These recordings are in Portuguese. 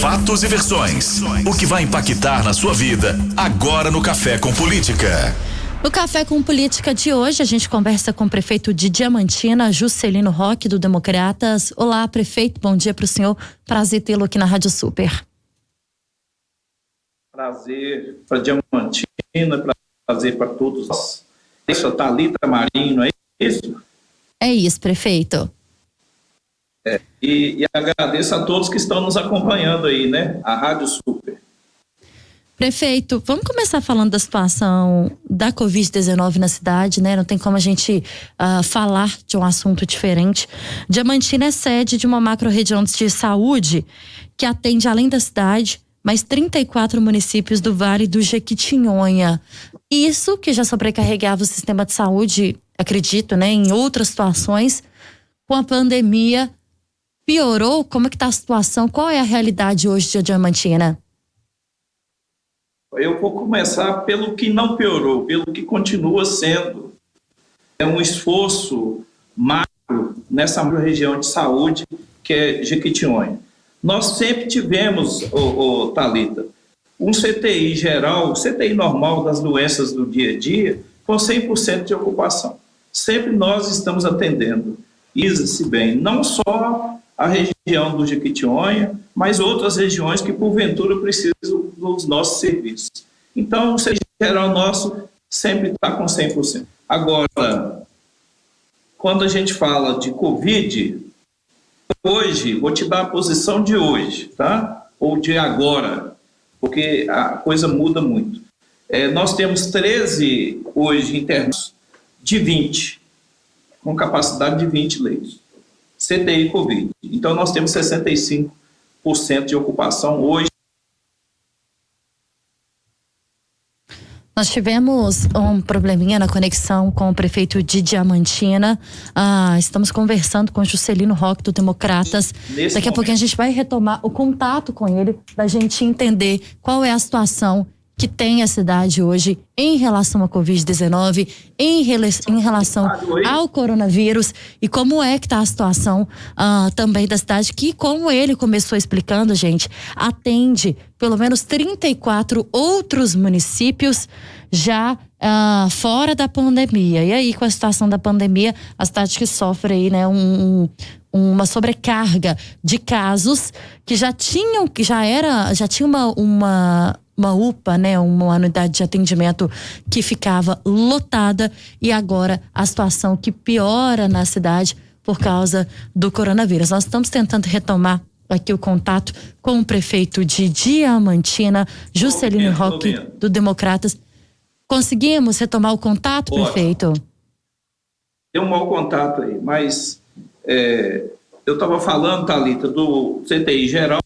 Fatos e versões. O que vai impactar na sua vida agora no Café com Política. No Café com Política de hoje, a gente conversa com o prefeito de Diamantina, Juscelino Roque, do Democratas. Olá, prefeito, bom dia para o senhor. Prazer tê-lo aqui na Rádio Super. Prazer para Diamantina, prazer para todos nós. Isso é Thalita Marinho, não é isso? É isso, prefeito. E agradeço a todos que estão nos acompanhando aí, né? A Rádio Super. Prefeito, vamos começar falando da situação da Covid-19 na cidade, né? Não tem como a gente falar de um assunto diferente. Diamantina é sede de uma macro-região de saúde que atende, além da cidade, mais 34 municípios do Vale do Jequitinhonha. Isso que já sobrecarregava o sistema de saúde, acredito, né? Em outras situações, com a pandemia, piorou? Como é que está a situação? Qual é a realidade hoje de Diamantina? Eu vou começar pelo que não piorou, pelo que continua sendo. É um esforço macro nessa região de saúde que é Jequitinhonha. Nós sempre tivemos, Thalita, um CTI geral, CTI normal das doenças do dia a dia, com 100% de ocupação. Sempre nós estamos atendendo, se bem, não só a região do Jequitinhonha, mas outras regiões que porventura precisam dos nossos serviços. Então, o CTI geral nosso sempre está com 100%. Agora, quando a gente fala de Covid, hoje, vou te dar a posição de hoje, tá? Ou de agora, porque a coisa muda muito. Nós temos 13 hoje internos de 20, com capacidade de 20 leitos. CTI Covid. Então, nós temos 65% de ocupação hoje. Nós tivemos um probleminha na conexão com o prefeito de Diamantina. Estamos conversando com o Juscelino Roque, do Democratas. Daqui a pouquinho a gente vai retomar o contato com ele, para a gente entender qual é a situação que tem a cidade hoje em relação à Covid-19, em relação ao coronavírus, e como é que está a situação também da cidade, que, como ele começou explicando, gente, atende pelo menos 34 outros municípios já fora da pandemia. E aí, com a situação da pandemia, a cidade que sofre aí, né, uma sobrecarga de casos que já tinha uma UPA, né, uma unidade de atendimento que ficava lotada, e agora a situação que piora na cidade por causa do coronavírus. Nós estamos tentando retomar aqui o contato com o prefeito de Diamantina, Juscelino Roque, do Democratas. Conseguimos retomar o contato, prefeito? Tem um mau contato aí, mas eu estava falando, Thalita, do CTI geral,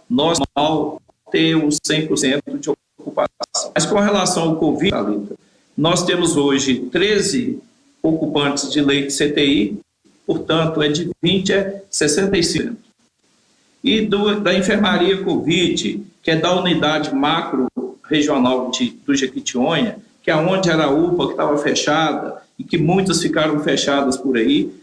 nós mal ter os 100% de ocupação. Mas com relação ao Covid, Thalita, nós temos hoje 13 ocupantes de leite CTI, portanto, de 20 é 65%. E da enfermaria Covid, que é da unidade macro regional do Jequitinhonha, que é onde era a UPA que estava fechada e que muitas ficaram fechadas por aí,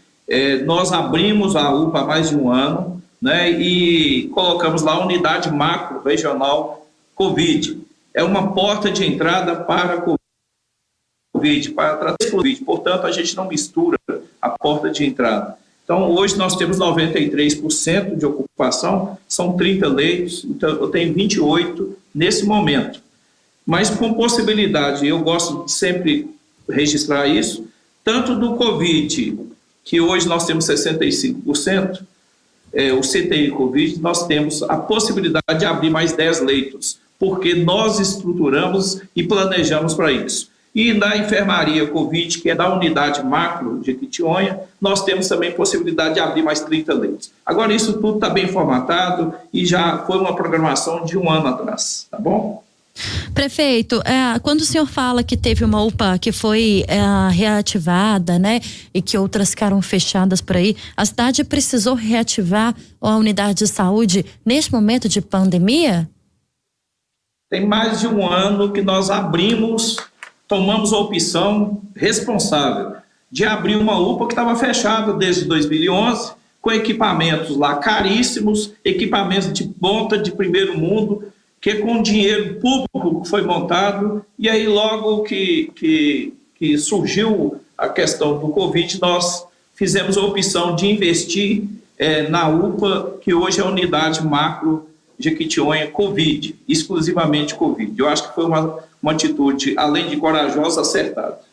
nós abrimos a UPA há mais de um ano, né, e colocamos lá a unidade macro regional Covid. É uma porta de entrada para Covid, para tratar Covid. Portanto, a gente não mistura a porta de entrada. Então, hoje nós temos 93% de ocupação, são 30 leitos, então eu tenho 28 nesse momento. Mas com possibilidade, eu gosto de sempre registrar isso, tanto do Covid, que hoje nós temos 65%, o CTI Covid, nós temos a possibilidade de abrir mais 10 leitos, porque nós estruturamos e planejamos para isso. E na enfermaria Covid, que é da unidade macro de Jequitinhonha, nós temos também possibilidade de abrir mais 30 leitos. Agora, isso tudo está bem formatado e já foi uma programação de um ano atrás, tá bom? Prefeito, quando o senhor fala que teve uma UPA que foi reativada, né, e que outras ficaram fechadas por aí, a cidade precisou reativar a unidade de saúde neste momento de pandemia? Tem mais de um ano que nós tomamos a opção responsável de abrir uma UPA que estava fechada desde 2011, com equipamentos lá caríssimos, equipamentos de ponta, de primeiro mundo, que com dinheiro público foi montado, e aí logo que surgiu a questão do Covid, nós fizemos a opção de investir na UPA, que hoje é a unidade macro Jequitinhonha Covid, exclusivamente Covid. Eu acho que foi uma atitude, além de corajosa, acertada.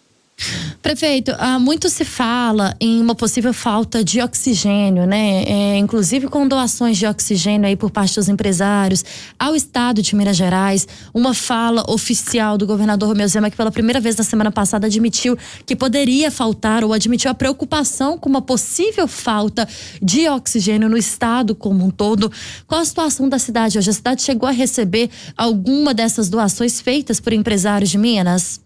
Prefeito, muito se fala em uma possível falta de oxigênio, né? Inclusive com doações de oxigênio aí por parte dos empresários ao estado de Minas Gerais. Uma fala oficial do governador Romeu Zema, que pela primeira vez na semana passada admitiu que poderia faltar, ou admitiu a preocupação com uma possível falta de oxigênio no estado como um todo. Qual a situação da cidade hoje? A cidade chegou a receber alguma dessas doações feitas por empresários de Minas?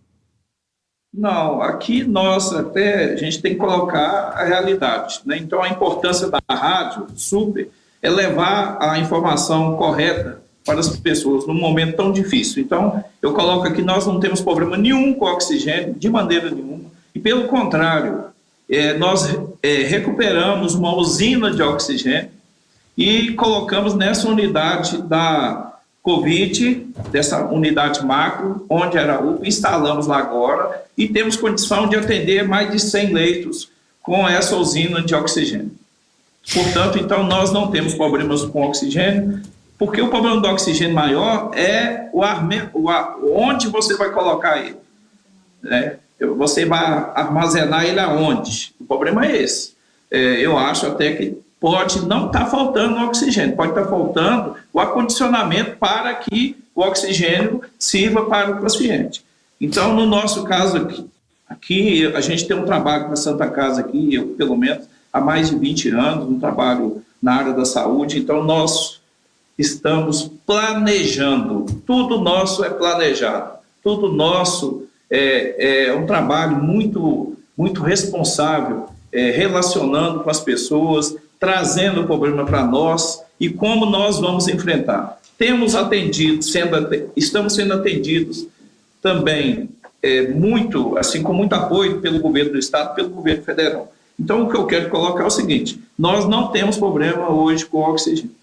Não, aqui a gente tem que colocar a realidade, né? Então a importância da rádio super é levar a informação correta para as pessoas num momento tão difícil. Então eu coloco aqui, nós não temos problema nenhum com oxigênio, de maneira nenhuma, e pelo contrário, nós recuperamos uma usina de oxigênio e colocamos nessa unidade da Covid, dessa unidade macro, onde era a UPA, instalamos lá agora e temos condição de atender mais de 100 leitos com essa usina de oxigênio. Portanto, então, nós não temos problemas com oxigênio, porque o problema do oxigênio maior é onde você vai colocar ele, né? Você vai armazenar ele aonde? O problema é esse. Eu acho até que pode não estar faltando oxigênio, pode estar faltando o acondicionamento para que o oxigênio sirva para o paciente. Então, no nosso caso aqui a gente tem um trabalho na Santa Casa aqui, eu, pelo menos, há mais de 20 anos, um trabalho na área da saúde, então nós estamos planejando, tudo nosso é planejado, tudo nosso é um trabalho muito, muito responsável, relacionando com as pessoas, trazendo o problema para nós e como nós vamos enfrentar. Estamos sendo atendidos também com muito apoio pelo governo do estado, pelo governo federal. Então, o que eu quero colocar é o seguinte: nós não temos problema hoje com o oxigênio.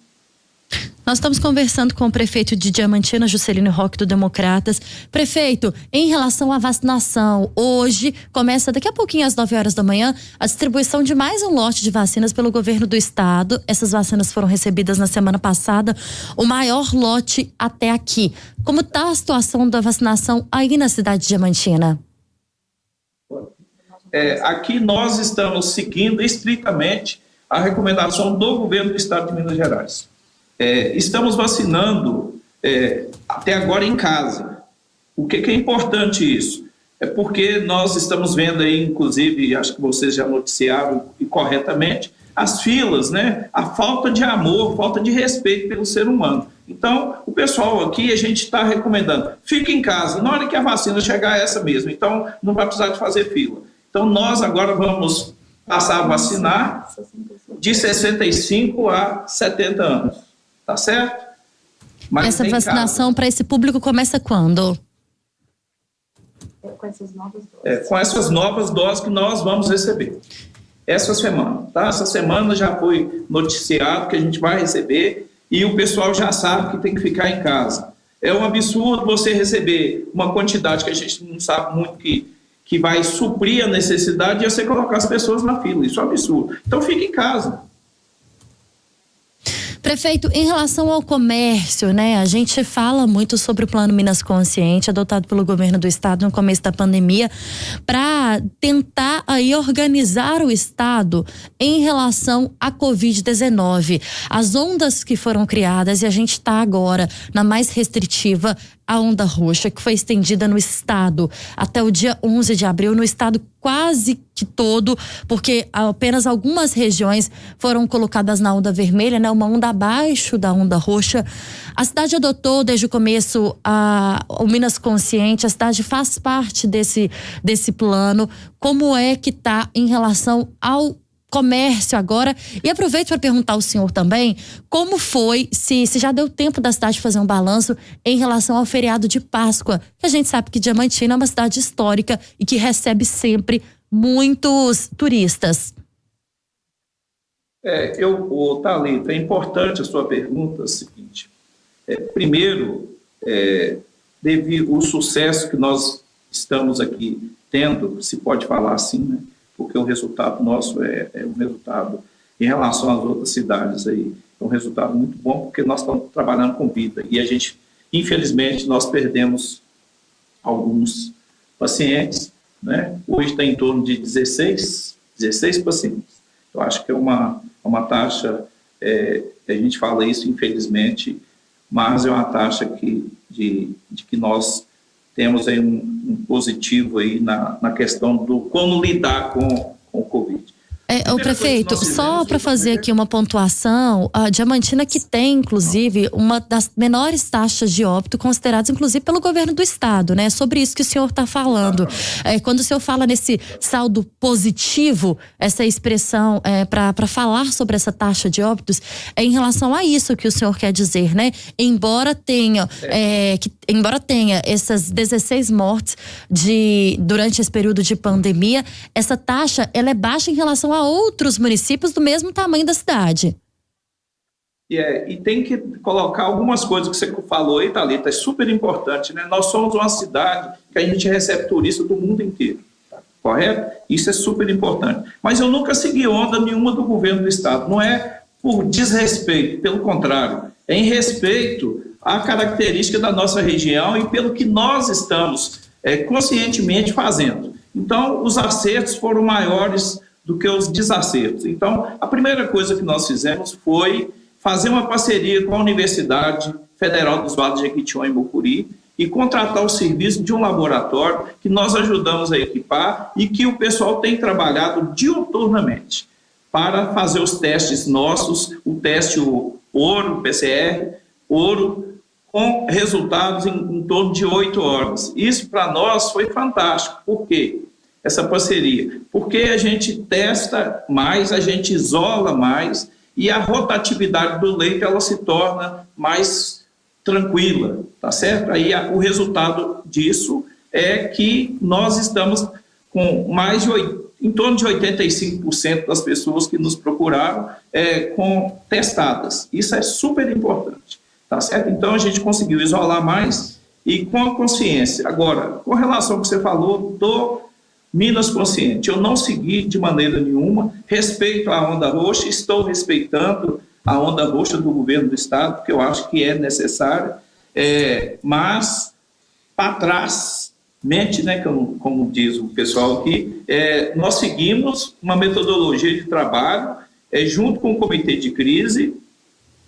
Nós estamos conversando com o prefeito de Diamantina, Juscelino Roque, do Democratas. Prefeito, em relação à vacinação, hoje começa daqui a pouquinho às 9 horas da manhã a distribuição de mais um lote de vacinas pelo governo do estado. Essas vacinas foram recebidas na semana passada, o maior lote até aqui. Como está a situação da vacinação aí na cidade de Diamantina? Aqui nós estamos seguindo estritamente a recomendação do governo do estado de Minas Gerais. Estamos vacinando até agora em casa. O que é importante isso? É porque nós estamos vendo aí, inclusive, acho que vocês já noticiaram e corretamente, as filas, né? A falta de amor, falta de respeito pelo ser humano. Então, o pessoal aqui, a gente está recomendando, fique em casa, na hora que a vacina chegar é essa mesmo, então não vai precisar de fazer fila. Então, nós agora vamos passar a vacinar de 65 a 70 anos. Tá certo? Mas essa vacinação para esse público começa quando? Com essas novas doses. Com essas novas doses que nós vamos receber. Essa semana, tá? Essa semana já foi noticiado que a gente vai receber e o pessoal já sabe que tem que ficar em casa. É um absurdo você receber uma quantidade que a gente não sabe muito que vai suprir a necessidade e você colocar as pessoas na fila. Isso é um absurdo. Então fique em casa. Prefeito, em relação ao comércio, né? A gente fala muito sobre o Plano Minas Consciente, adotado pelo governo do estado no começo da pandemia, para tentar aí organizar o estado em relação à Covid-19. As ondas que foram criadas, e a gente está agora na mais restritiva, a onda roxa, que foi estendida no estado até o dia 11 de abril, no estado quase que todo, porque apenas algumas regiões foram colocadas na onda vermelha, né? Uma onda abaixo da onda roxa. A cidade adotou desde o começo o Minas Consciente, a cidade faz parte desse plano. Como é que está em relação ao comércio agora? E aproveito para perguntar ao senhor também como foi, se já deu tempo da cidade fazer um balanço em relação ao feriado de Páscoa, que a gente sabe que Diamantina é uma cidade histórica e que recebe sempre muitos turistas. Thalita, é importante a sua pergunta, é o seguinte. Primeiro, devido ao sucesso que nós estamos aqui tendo, se pode falar assim, né? Porque o resultado nosso é um resultado, em relação às outras cidades, aí, é um resultado muito bom, porque nós estamos trabalhando com vida. E a gente, infelizmente, nós perdemos alguns pacientes, né? Hoje está em torno de 16 pacientes. Eu acho que é uma taxa, a gente fala isso, infelizmente, mas é uma taxa de que nós temos aí um positivo aí na questão do como lidar com o Covid. O prefeito, só para fazer aqui uma pontuação, a Diamantina que tem, inclusive, uma das menores taxas de óbito consideradas, inclusive, pelo governo do estado, né? Sobre isso que o senhor está falando. Quando o senhor fala nesse saldo positivo, essa expressão para falar sobre essa taxa de óbitos, é em relação a isso que o senhor quer dizer, né? Embora tenha essas 16 mortes durante esse período de pandemia, essa taxa ela é baixa em relação a outros municípios do mesmo tamanho da cidade. E tem que colocar algumas coisas que você falou aí, Thalita, é super importante, né? Nós somos uma cidade que a gente recebe turistas do mundo inteiro, tá? Correto? Isso é super importante. Mas eu nunca segui onda nenhuma do governo do estado, não é por desrespeito, pelo contrário, é em respeito à característica da nossa região e pelo que nós estamos conscientemente fazendo. Então, os acertos foram maiores do que os desacertos. Então, a primeira coisa que nós fizemos foi fazer uma parceria com a Universidade Federal dos Vales de Jequitinhonha e Mucuri e contratar o serviço de um laboratório que nós ajudamos a equipar e que o pessoal tem trabalhado diuturnamente para fazer os testes nossos, o teste ouro, PCR, ouro, com resultados em torno de 8 horas. Isso para nós foi fantástico. Por quê? Essa parceria, porque a gente testa mais, a gente isola mais e a rotatividade do leito ela se torna mais tranquila, tá certo? Aí o resultado disso é que nós estamos com em torno de 85% das pessoas que nos procuraram com testadas. Isso é super importante, tá certo? Então a gente conseguiu isolar mais e com a consciência. Agora, com relação ao que você falou do Minas Consciente, eu não segui de maneira nenhuma, respeito a onda roxa, estou respeitando a onda roxa do governo do estado, porque eu acho que é necessária, mas para trás, mente, né, como diz o pessoal aqui, nós seguimos uma metodologia de trabalho, junto com o comitê de crise,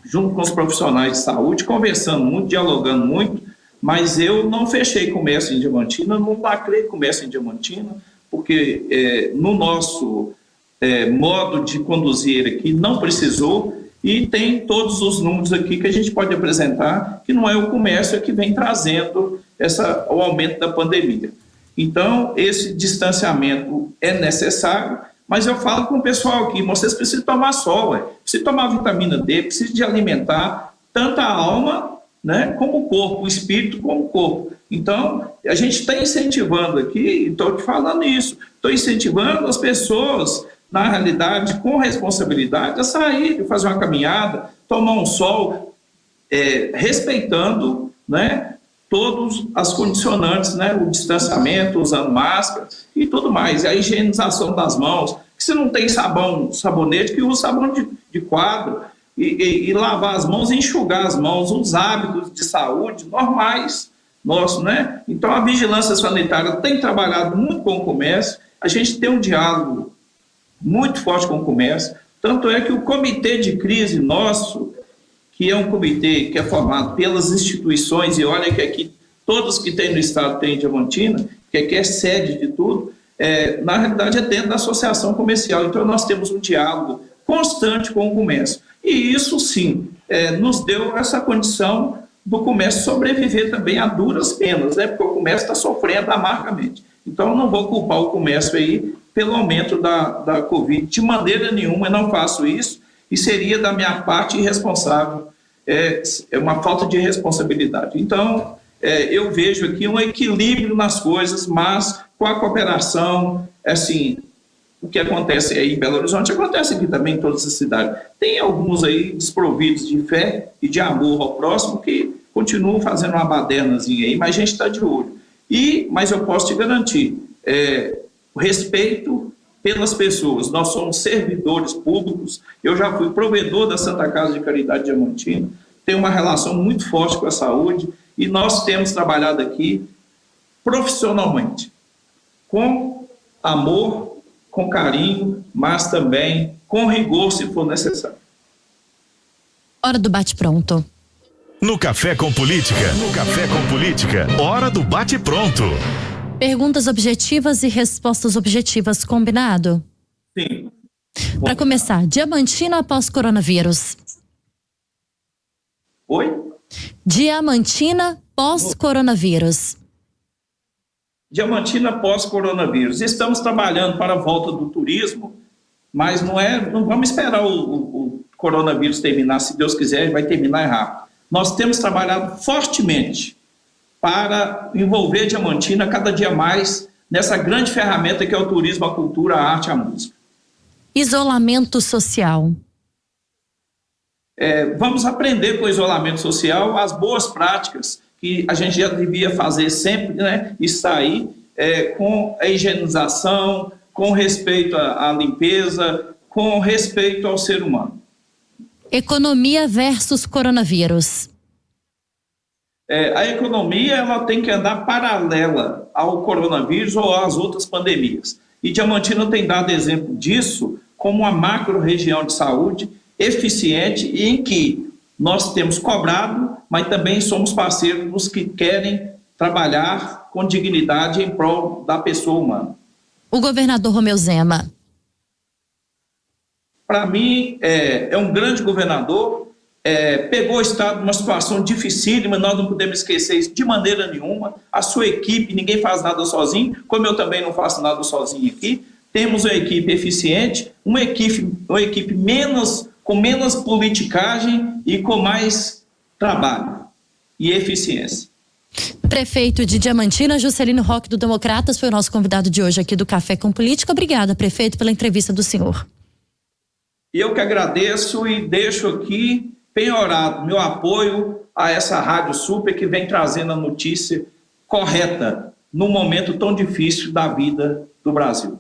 junto com os profissionais de saúde, conversando muito, dialogando muito, mas eu não fechei comércio em Diamantina, não lacrei comércio em Diamantina, porque no nosso modo de conduzir aqui não precisou e tem todos os números aqui que a gente pode apresentar, que não é o comércio que vem trazendo o aumento da pandemia. Então, esse distanciamento é necessário, mas eu falo com o pessoal aqui, vocês precisam tomar sol, precisam tomar vitamina D, precisam de alimentar tanto a alma, né, como o corpo, o espírito como o corpo. Então, a gente está incentivando aqui, estou te falando isso, estou incentivando as pessoas, na realidade, com responsabilidade, a sair, fazer uma caminhada, tomar um sol, respeitando, né, todas as condicionantes, né, o distanciamento, usando máscara e tudo mais, a higienização das mãos. Se não tem sabonete, que use sabão de quadro, e lavar as mãos, enxugar as mãos, os hábitos de saúde normais nossos, né? Então, a vigilância sanitária tem trabalhado muito com o comércio, a gente tem um diálogo muito forte com o comércio, tanto é que o comitê de crise nosso, que é um comitê que é formado pelas instituições, e olha que aqui todos que tem no estado tem em Diamantina, que aqui é sede de tudo, na realidade é dentro da associação comercial, então nós temos um diálogo constante com o comércio. E isso, sim, nos deu essa condição do comércio sobreviver também a duras penas, né? Porque o comércio está sofrendo amargamente. Então, eu não vou culpar o comércio aí pelo aumento da Covid. De maneira nenhuma, eu não faço isso e seria da minha parte irresponsável. É uma falta de responsabilidade. Então, eu vejo aqui um equilíbrio nas coisas, mas com a cooperação, assim, o que acontece aí em Belo Horizonte acontece aqui também em todas as cidades. Tem alguns aí desprovidos de fé e de amor ao próximo que continuam fazendo uma badernazinha aí, mas a gente está de olho. Mas eu posso te garantir, o respeito pelas pessoas. Nós somos servidores públicos. Eu já fui provedor da Santa Casa de Caridade Diamantina, tenho uma relação muito forte com a saúde e nós temos trabalhado aqui profissionalmente, com amor, com carinho, mas também com rigor, se for necessário. Hora do bate-pronto. No Café com Política, hora do bate-pronto. Perguntas objetivas e respostas objetivas, combinado? Sim. Para começar, Diamantina após coronavírus. Oi? Diamantina pós-coronavírus. Diamantina pós-coronavírus. Estamos trabalhando para a volta do turismo, mas não vamos esperar o coronavírus terminar. Se Deus quiser, vai terminar rápido. Nós temos trabalhado fortemente para envolver Diamantina cada dia mais nessa grande ferramenta que é o turismo, a cultura, a arte e a música. Isolamento social. Vamos aprender com o isolamento social as boas práticas que a gente já devia fazer sempre, né? Isso aí, com a higienização, com respeito à limpeza, com respeito ao ser humano. Economia versus coronavírus. A economia ela tem que andar paralela ao coronavírus ou às outras pandemias. E Diamantina tem dado exemplo disso como uma macro-região de saúde eficiente e em que nós temos cobrado, mas também somos parceiros dos que querem trabalhar com dignidade em prol da pessoa humana. O governador Romeu Zema. Para mim, é um grande governador, pegou o Estado numa situação dificílima, nós não podemos esquecer isso de maneira nenhuma. A sua equipe, ninguém faz nada sozinho, como eu também não faço nada sozinho aqui. Temos uma equipe eficiente, uma equipe com menos politicagem e com mais trabalho e eficiência. Prefeito de Diamantina, Juscelino Roque do Democratas, foi o nosso convidado de hoje aqui do Café com Política. Obrigada, prefeito, pela entrevista do senhor. Eu que agradeço e deixo aqui penhorado meu apoio a essa Rádio Super que vem trazendo a notícia correta num momento tão difícil da vida do Brasil.